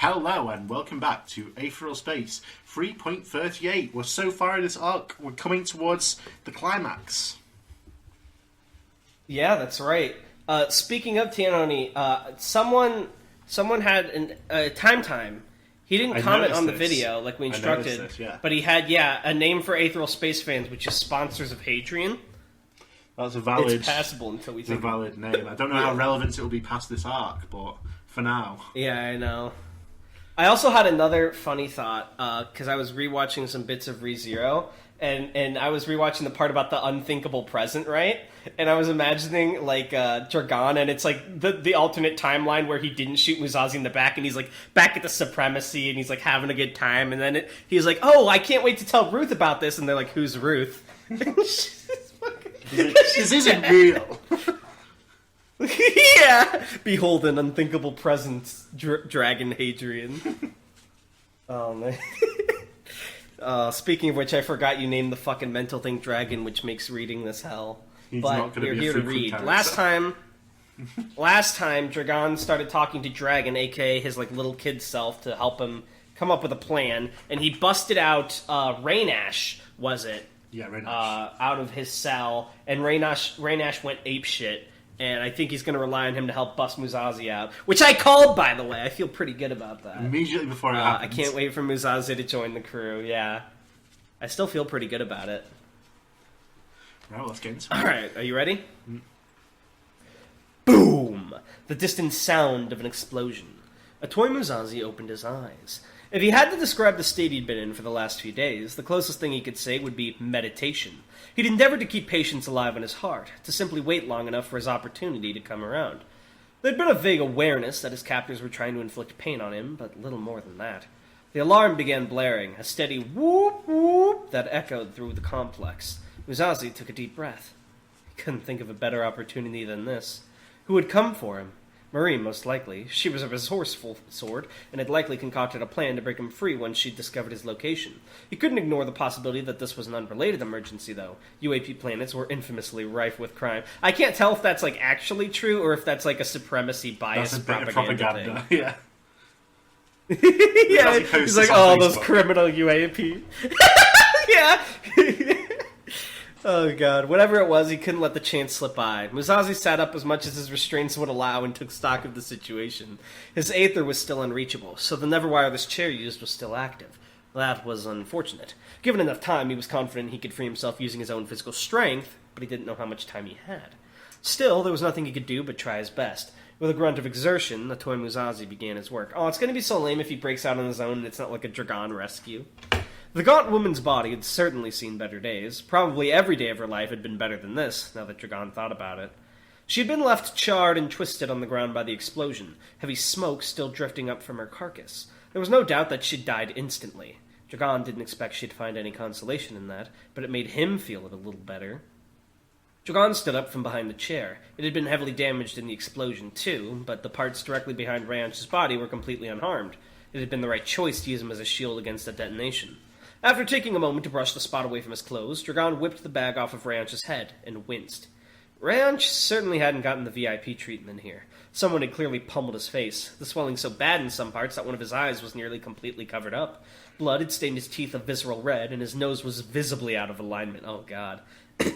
Hello and welcome back to Aetheral Space 3.38. We're so far in this arc, we're coming towards the climax. Yeah, that's right. Speaking of Tanhony, someone had a time. He didn't comment on the video like we instructed, but he had a name for Aetheral Space fans, which is sponsors of Hadrian. That's a valid. It's passable until we. It's a valid name. I don't know how relevant it will be past this arc, but for now. Yeah, I know. I also had another funny thought because I was rewatching some bits of ReZero, and I was rewatching the part about the unthinkable present, right? And I was imagining like Dragon, and it's like the alternate timeline where he didn't shoot Musashi in the back, and he's like back at the Supremacy, and he's like having a good time, and then he's like, "Oh, I can't wait to tell Ruth about this," and they're like, "Who's Ruth?" This isn't real. Yeah! Behold an unthinkable present, Dragon Hadrian. Oh, man. Speaking of which, I forgot you named the fucking mental thing Dragon, which makes reading this hell. He's but we're here to read. Last time, Dragon started talking to Dragon, aka his like little kid self, to help him come up with a plan, and he busted out Rainash, was it? Yeah, Rainash. Out of his cell, and Rainash went apeshit. And I think he's going to rely on him to help bust Musashi out. Which I called, by the way. I feel pretty good about that. Immediately before it happens. I can't wait for Musashi to join the crew, yeah. I still feel pretty good about it. Right, let's get into it. Alright, are you ready? Boom! The distant sound of an explosion. Atoy Musashi opened his eyes. If he had to describe the state he'd been in for the last few days, the closest thing he could say would be meditation. He'd endeavored to keep patience alive in his heart, to simply wait long enough for his opportunity to come around. There'd been a vague awareness that his captors were trying to inflict pain on him, but little more than that. The alarm began blaring, a steady whoop whoop that echoed through the complex. Musashi took a deep breath. He couldn't think of a better opportunity than this. Who would come for him? Marie, most likely. She was a resourceful sort, and had likely concocted a plan to break him free once she'd discovered his location. He couldn't ignore the possibility that this was an unrelated emergency, though. UAP planets were infamously rife with crime. I can't tell if that's, like, actually true, or if that's, like, a supremacy bias propaganda thing. Yeah. Yeah, he's like, oh, those criminal UAP. Yeah. Oh, God. Whatever it was, he couldn't let the chance slip by. Musashi sat up as much as his restraints would allow and took stock of the situation. His aether was still unreachable, so the never-wireless this chair used was still active. That was unfortunate. Given enough time, he was confident he could free himself using his own physical strength, but he didn't know how much time he had. Still, there was nothing he could do but try his best. With a grunt of exertion, Atoy Musashi began his work. Oh, it's going to be so lame if he breaks out on his own and it's not like a Dragon rescue. The gaunt woman's body had certainly seen better days. Probably every day of her life had been better than this, now that Dragon thought about it. She had been left charred and twisted on the ground by the explosion, heavy smoke still drifting up from her carcass. There was no doubt that she'd died instantly. Dragon didn't expect she'd find any consolation in that, but it made him feel it a little better. Dragon stood up from behind the chair. It had been heavily damaged in the explosion, too, but the parts directly behind Rayanch's body were completely unharmed. It had been the right choice to use him as a shield against a detonation. After taking a moment to brush the spot away from his clothes, Dragon whipped the bag off of Rayanch's head and winced. Rayanch certainly hadn't gotten the VIP treatment here. Someone had clearly pummeled his face, the swelling so bad in some parts that one of his eyes was nearly completely covered up. Blood had stained his teeth a visceral red, and his nose was visibly out of alignment. Oh, God.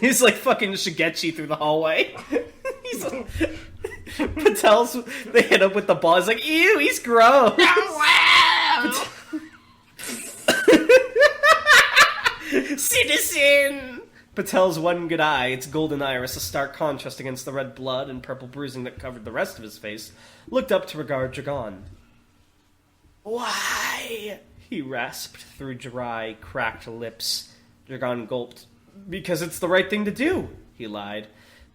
He's like fucking Shigechi through the hallway. He's like... Patel's... They hit him with the ball. He's like, ew, he's gross. Oh, wow. Citizen! Patel's one good eye, its golden iris a stark contrast against the red blood and purple bruising that covered the rest of his face, looked up to regard Dragon. Why? He rasped through dry, cracked lips. Dragon gulped. Because it's the right thing to do, he lied.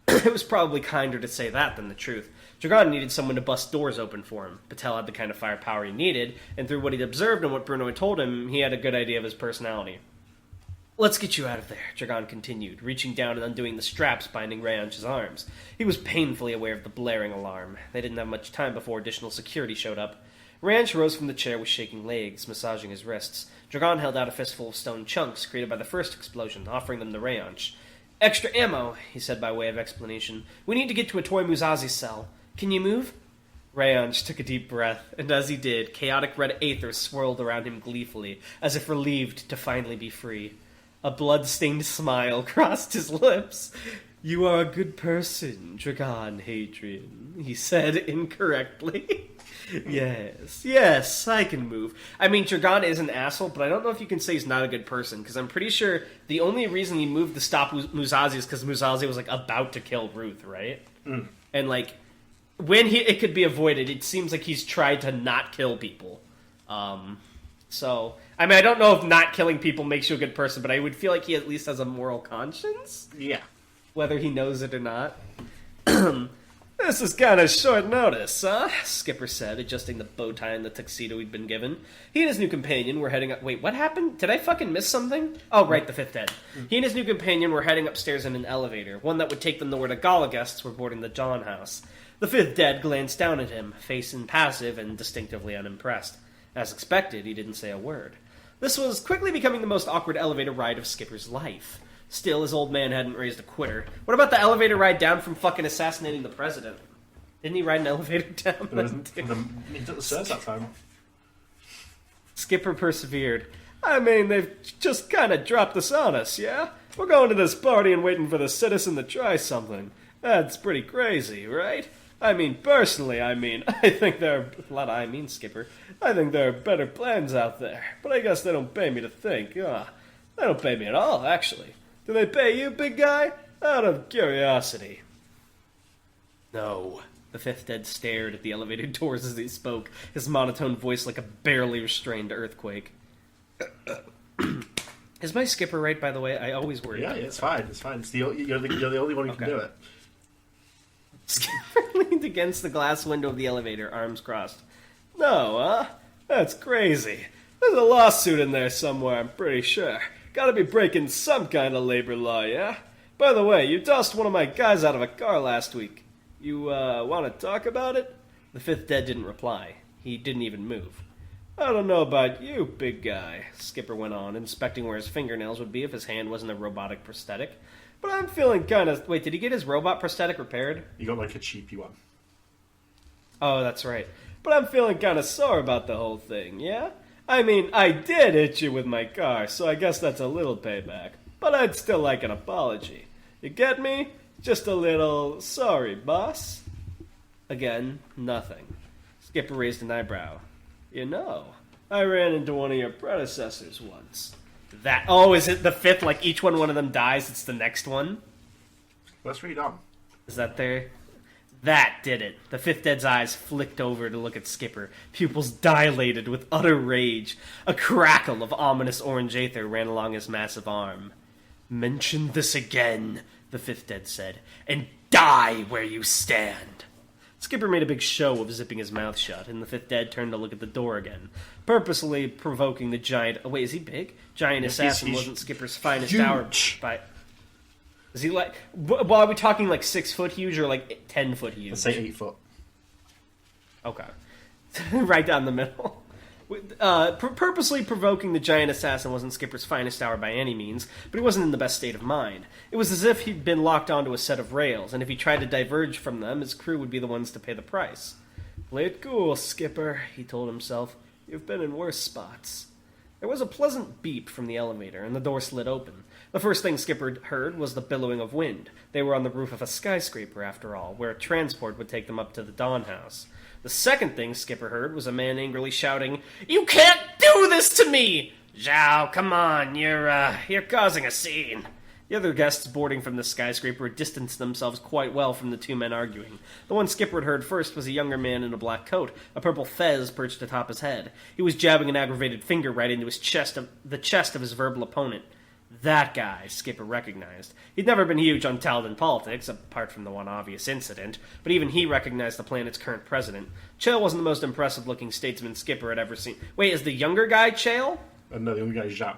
It was probably kinder to say that than the truth. Dragon needed someone to bust doors open for him. Patel had the kind of firepower he needed, and through what he'd observed and what Bruno had told him, he had a good idea of his personality. Let's get you out of there, Dragon continued, reaching down and undoing the straps binding Rayanch's arms. He was painfully aware of the blaring alarm. They didn't have much time before additional security showed up. Rayanch rose from the chair with shaking legs, massaging his wrists. Dragon held out a fistful of stone chunks created by the first explosion, offering them to Rayanch. Extra ammo, he said by way of explanation. We need to get to Atoy Musashi's cell. Can you move? Rayonj took a deep breath, and as he did, chaotic red aether swirled around him gleefully, as if relieved to finally be free. A blood-stained smile crossed his lips. "You are a good person, Dragon Hadrian," he said incorrectly. Yes, I can move. I mean, Dragon is an asshole, but I don't know if you can say he's not a good person, because I'm pretty sure the only reason he moved to stop Musazi is because Musazi was, like, about to kill Ruth, right? Mm. And, like, when it could be avoided, it seems like he's tried to not kill people. So, I mean, I don't know if not killing people makes you a good person, but I would feel like he at least has a moral conscience. Yeah. Whether he knows it or not. "This is kind of short notice, huh?" Skipper said, adjusting the bow tie and the tuxedo he'd been given. He and his new companion were heading up... Wait, what happened? Did I fucking miss something? Oh, right, the fifth dead. He and his new companion were heading upstairs in an elevator, one that would take them to where the gala guests were boarding the Dawn House. The fifth dead glanced down at him, face impassive and distinctively unimpressed. As expected, he didn't say a word. This was quickly becoming the most awkward elevator ride of Skipper's life. Still, his old man hadn't raised a quitter. What about the elevator ride down from fucking assassinating the president? Didn't he ride an elevator down? He took the stairs that time. Skipper persevered. "I mean, they've just kind of dropped this on us, yeah? We're going to this party and waiting for the citizen to try something. That's pretty crazy, right? I mean, personally, I think there are... Skipper. I think there are better plans out there. But I guess they don't pay me to think. They don't pay me at all, actually. Do they pay you, big guy? Out of curiosity." "No." The fifth dead stared at the elevator doors as he spoke, his monotone voice like a barely restrained earthquake. Is my Skipper right, by the way? I always worry about it's fine. You're the only one who can do it. Skipper leaned against the glass window of the elevator, arms crossed. "No, huh? That's crazy. There's a lawsuit in there somewhere, I'm pretty sure. Gotta be breaking some kind of labor law, yeah? By the way, you tossed one of my guys out of a car last week. You, want to talk about it?" The fifth dead didn't reply. He didn't even move. "I don't know about you, big guy," Skipper went on, inspecting where his fingernails would be if his hand wasn't a robotic prosthetic. "But I'm feeling kind of... Wait, did he get his robot prosthetic repaired?" You got, like, a cheapy one. Oh, that's right. "But I'm feeling kind of sore about the whole thing, yeah? I mean, I did hit you with my car, so I guess that's a little payback. But I'd still like an apology. You get me? Just a little sorry, boss." Again, nothing. Skipper raised an eyebrow. "You know, I ran into one of your predecessors once." That... Oh, is it the fifth? Like, each one of them dies, it's the next one? Let's read on. Is that there? That did it. The fifth dead's eyes flicked over to look at Skipper, pupils dilated with utter rage. A crackle of ominous orange aether ran along his massive arm. "Mention this again," the fifth dead said, "and die where you stand." Skipper made a big show of zipping his mouth shut, and the fifth dead turned to look at the door again, purposely provoking the giant... Oh, wait, is he big? Giant assassin he's wasn't Skipper's finest huge. hour by... Is he like... Well, are we talking like 6 foot huge or like 10 foot huge? Let's say 8 foot. Okay. Right down the middle. Purposely provoking the giant assassin wasn't Skipper's finest hour by any means, but he wasn't in the best state of mind. It was as if he'd been locked onto a set of rails, and if he tried to diverge from them, his crew would be the ones to pay the price. "Play it cool, Skipper," he told himself. "You've been in worse spots." There was a pleasant beep from the elevator, and the door slid open. The first thing Skipper heard was the billowing of wind. They were on the roof of a skyscraper, after all, where a transport would take them up to the Dawn House. The second thing Skipper heard was a man angrily shouting, "You can't do this to me! Zhao, come on, you're causing a scene." The other guests boarding from the skyscraper distanced themselves quite well from the two men arguing. The one Skipper had heard first was a younger man in a black coat, a purple fez perched atop his head. He was jabbing an aggravated finger right into the chest of his verbal opponent. That guy, Skipper recognized. He'd never been huge on Taldan politics, apart from the one obvious incident, but even he recognized the planet's current president. Chael wasn't the most impressive-looking statesman Skipper had ever seen. Wait, is the younger guy Chael? No, the younger guy is Zhao.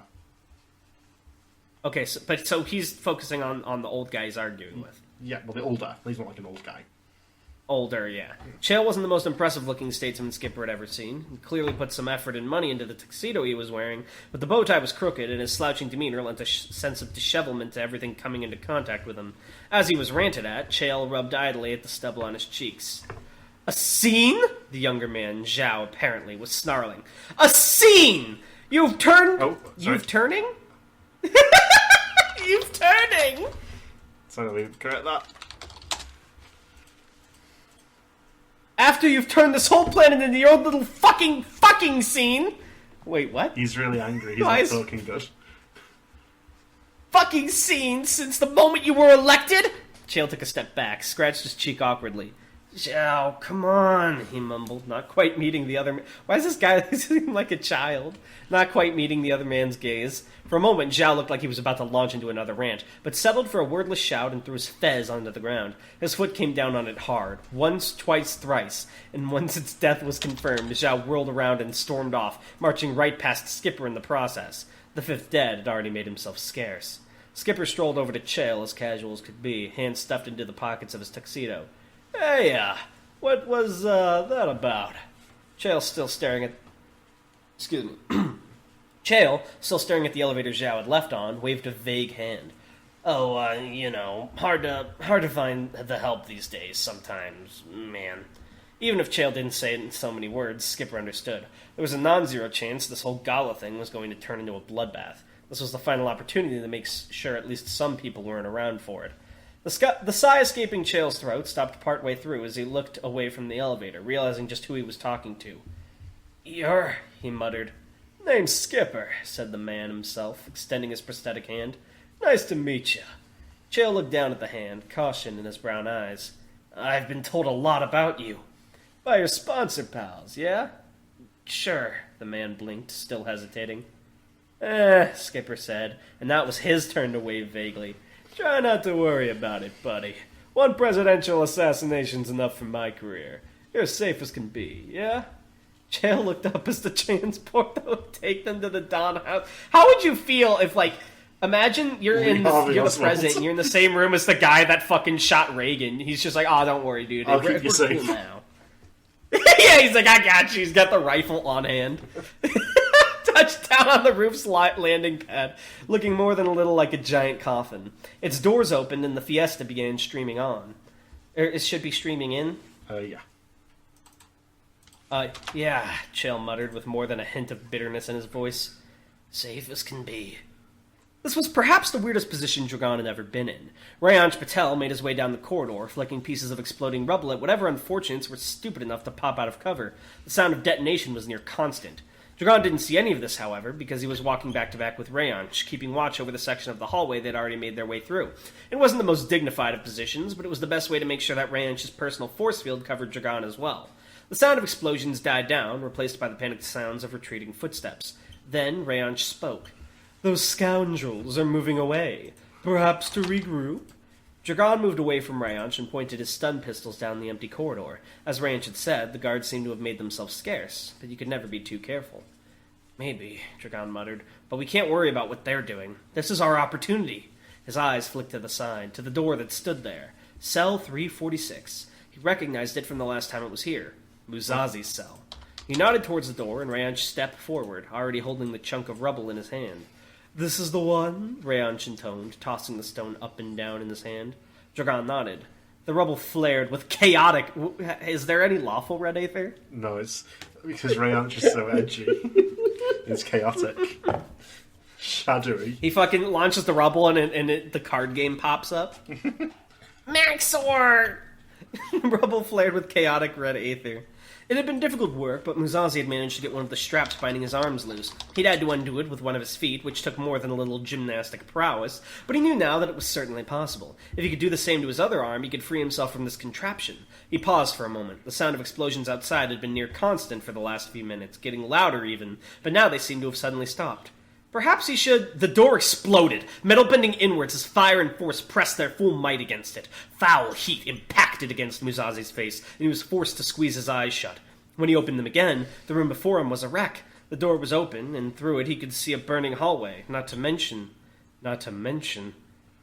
Okay, so he's focusing on the old guy he's arguing with. Yeah, well, the older. He's not like an old guy. Older, yeah. Chael wasn't the most impressive-looking statesman Skipper had ever seen. He clearly put some effort and money into the tuxedo he was wearing, but the bow tie was crooked, and his slouching demeanor lent a sense of dishevelment to everything coming into contact with him. As he was ranted at, Chael rubbed idly at the stubble on his cheeks. A scene? The younger man, Zhao, apparently, was snarling. A scene! You've turned... Oh, sorry. You've turning? You've turning! Sorry, let me correct that. After you've turned this whole planet into your own little fucking scene! Wait, what? He's really angry. He's Why not is- talking good. Fucking scene since the moment you were elected? Chael took a step back, scratched his cheek awkwardly. Zhao, come on, he mumbled, not quite meeting the other man. Why is this guy seem like a child? Not quite meeting the other man's gaze. For a moment, Zhao looked like he was about to launch into another rant, but settled for a wordless shout and threw his fez onto the ground. His foot came down on it hard, once, twice, thrice, and once its death was confirmed, Zhao whirled around and stormed off, marching right past Skipper in the process. The fifth dead had already made himself scarce. Skipper strolled over to Chael, as casual as could be, hands stuffed into the pockets of his tuxedo. Hey, what was that about? Chael still staring at... Excuse me. Chael, still staring at the elevator Zhao had left on, waved a vague hand. Oh, hard to find the help these days sometimes, man. Even if Chael didn't say it in so many words, Skipper understood. There was a non-zero chance this whole gala thing was going to turn into a bloodbath. This was the final opportunity to make sure at least some people weren't around for it. The sigh escaping Chael's throat stopped partway through as he looked away from the elevator, realizing just who he was talking to. You're, he muttered. Name's Skipper, said the man himself, extending his prosthetic hand. Nice to meet you. Chael looked down at the hand, caution in his brown eyes. I've been told a lot about you. By your sponsor pals, yeah? Sure, the man blinked, still hesitating. Skipper said, and now it was his turn to wave vaguely. Try not to worry about it, buddy. One presidential assassination's enough for my career. You're as safe as can be, yeah? Chael looked up as the transport would take them to the Don house. How would you feel if, imagine you're the president, and you're in the same room as the guy that fucking shot Reagan. He's just like, oh, don't worry, dude. I'll keep you safe. Cool now. Yeah, he's like, I got you. He's got the rifle on hand. Touched down on the roof's landing pad, looking more than a little like a giant coffin. Its doors opened and the Fiesta began streaming on. It should be streaming in? Yeah. Yeah, Chael muttered with more than a hint of bitterness in his voice. Safe as can be. This was perhaps the weirdest position Dragon had ever been in. Rayanj Patel made his way down the corridor, flicking pieces of exploding rubble at whatever unfortunates were stupid enough to pop out of cover. The sound of detonation was near constant. Dragon didn't see any of this, however, because he was walking back-to-back with Rayanj, keeping watch over the section of the hallway they'd already made their way through. It wasn't the most dignified of positions, but it was the best way to make sure that Rayanj's personal force field covered Dragon as well. The sound of explosions died down, replaced by the panicked sounds of retreating footsteps. Then Rayanj spoke. Those scoundrels are moving away. Perhaps to regroup? Dragon moved away from Rayanj and pointed his stun pistols down the empty corridor. As Rayanj had said, the guards seemed to have made themselves scarce, but you could never be too careful. Maybe, Dragon muttered, but we can't worry about what they're doing. This is our opportunity. His eyes flicked to the side, to the door that stood there. Cell 346. He recognized it from the last time it was here. Muzazi's cell. He nodded towards the door, and Rayanj stepped forward, already holding the chunk of rubble in his hand. This is the one? Rayanj intoned, tossing the stone up and down in his hand. Dragon nodded. The rubble flared with chaotic... Is there any lawful red Aether? No, it's because Rayanj is so edgy. It's chaotic. Shadowy. He fucking launches the rubble and the card game pops up. Maxor! Rubble flared with chaotic red Aether. It had been difficult work, but Muzazi had managed to get one of the straps binding his arms loose. He'd had to undo it with one of his feet, which took more than a little gymnastic prowess, but he knew now that it was certainly possible. If he could do the same to his other arm, he could free himself from this contraption. He paused for a moment. The sound of explosions outside had been near constant for the last few minutes, getting louder even, but now they seemed to have suddenly stopped. Perhaps he should... The door exploded, metal bending inwards as fire and force pressed their full might against it. Foul heat impacted against Muzazi's face, and he was forced to squeeze his eyes shut. When he opened them again, the room before him was a wreck. The door was open, and through it he could see a burning hallway. Not to mention...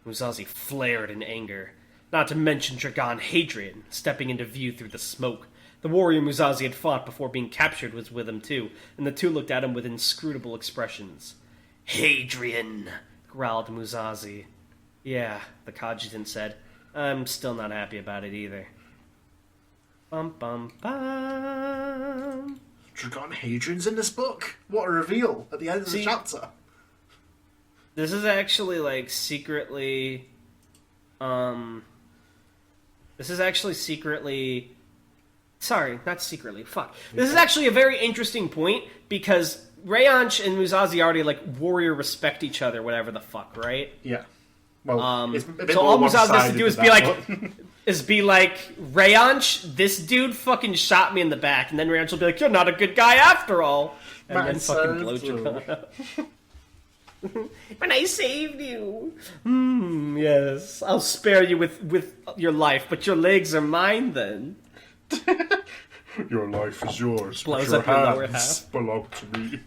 Muzazi flared in anger. Not to mention Dragon Hadrian, stepping into view through the smoke. The warrior Muzazi had fought before being captured was with him too, and the two looked at him with inscrutable expressions. Hadrian, growled Muzazi. Yeah, the Coadjutant said. I'm still not happy about it either. Bum bum bum. Dragon Hadrian's in this book. What a reveal at the end of the chapter. This is actually like secretly. This is actually secretly. Sorry, not secretly. Fuck. This is actually a very interesting point because Rayonch and Musashi already like warrior respect each other, whatever the fuck, right? Yeah. Well, it's a bit so all more Musashi has to do one-sided is be like, Rayonch, this dude fucking shot me in the back, and then Rayonch will be like, you're not a good guy after all, and then fucking blow Japan up. When I saved you. Yes. I'll spare you with your life, but your legs are mine then. Your life is yours. Blows but up your lower hands half. belong to me.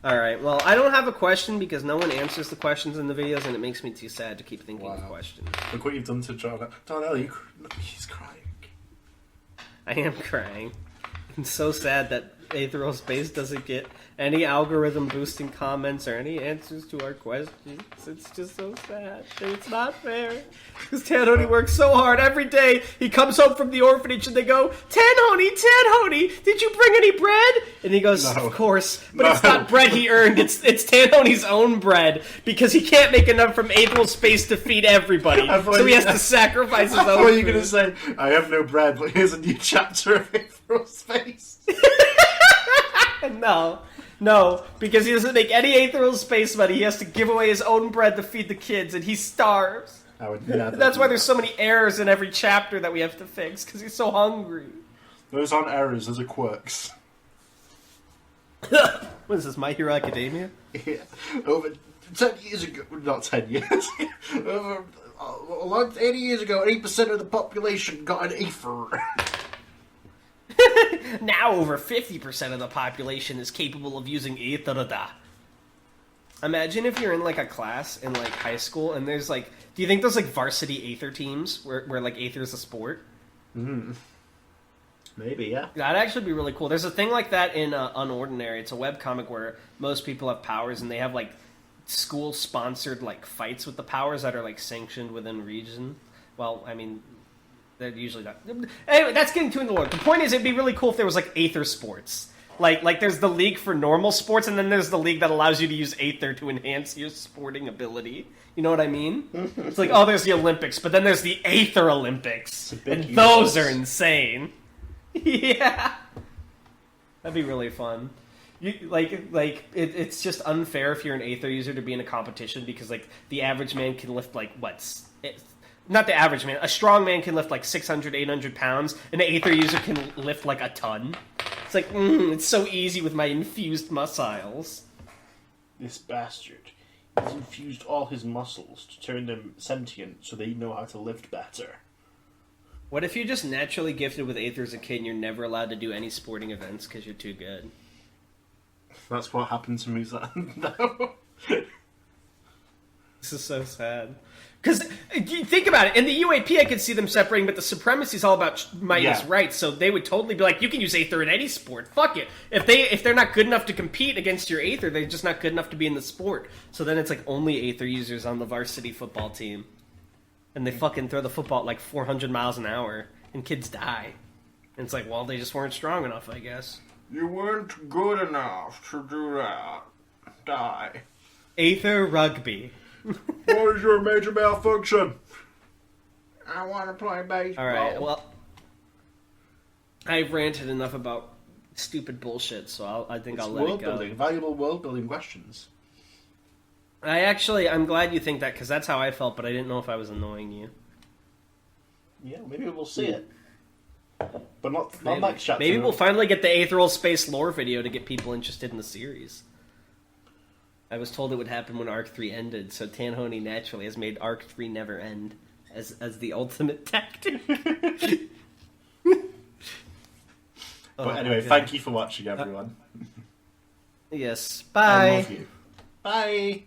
Alright, well, I don't have a question because no one answers the questions in the videos, and it makes me too sad to keep thinking of questions. Look what you've done to Darnell. Darnell, he's crying. I am crying. I'm so sad that Aetheral Space doesn't get any algorithm boosting comments or any answers to our questions. It's just so sad. It's not fair. Because Tanhony works so hard every day. He comes home from the orphanage and they go, Tanhony, did you bring any bread? And he goes, No. Of course. But it's not bread he earned. It's Tanhony's own bread. Because he can't make enough from Aetheral Space to feed everybody. So he has to sacrifice his own What are you food. going to say? I have no bread, but here's a new chapter of Aetheral Space. No, because he doesn't make any Aetheral Space money. He has to give away his own bread to feed the kids, and he starves. That's why there's so many errors in every chapter that we have to fix, because he's so hungry. Those aren't errors, those are quirks. What is this, My Hero Academia? Yeah. Over 10 years ago, not 10 years, over 80 years ago, 8% of the population got an Aether. Now over 50% of the population is capable of using Aetheral. Imagine if you're in like a class in like high school and there's like, do you think there's like varsity Aether teams where like Aether is a sport? Maybe, yeah. That'd actually be really cool. There's a thing like that in Unordinary. It's a webcomic where most people have powers and they have like school-sponsored like fights with the powers that are like sanctioned within region. Well, I mean, they're usually not. Anyway, that's getting too into the lore. The point is, it'd be really cool if there was like Aether sports. Like there's the league for normal sports, and then there's the league that allows you to use Aether to enhance your sporting ability. You know what I mean? It's like, oh, there's the Olympics, but then there's the Aether Olympics, and those are insane. Yeah, that'd be really fun. It's just unfair if you're an Aether user to be in a competition because like the average man can lift like not the average man. A strong man can lift like 600, 800 pounds. An Aether user can lift like a ton. It's like, it's so easy with my infused muscles. This bastard. He's infused all his muscles to turn them sentient so they know how to lift better. What if you're just naturally gifted with Aether as a kid and you're never allowed to do any sporting events because you're too good? That's what happened to Musa. No. This is so sad. Because, think about it, in the UAP I could see them separating, but the Supremacy is all about might is right, so they would totally be like, you can use Aether in any sport, fuck it. If they're not good enough to compete against your Aether, they're just not good enough to be in the sport. So then it's like only Aether users on the varsity football team. And they fucking throw the football at like 400 miles an hour, and kids die. And it's like, well, they just weren't strong enough, I guess. You weren't good enough to do that. Die. Aether rugby. What is your major malfunction? I want to play baseball. Alright, well, I've ranted enough about stupid bullshit, so I think I'll let it go. Building, valuable world building questions. I'm glad you think that, because that's how I felt, but I didn't know if I was annoying you. Yeah, maybe we'll see it. But not next chapter. Maybe we'll finally get the Aetheral Space lore video to get people interested in the series. I was told it would happen when Arc 3 ended, so Tanhony naturally has made Arc 3 never end as the ultimate tactic. But anyway, thank you for watching, everyone. Yes, bye. I love you. Bye.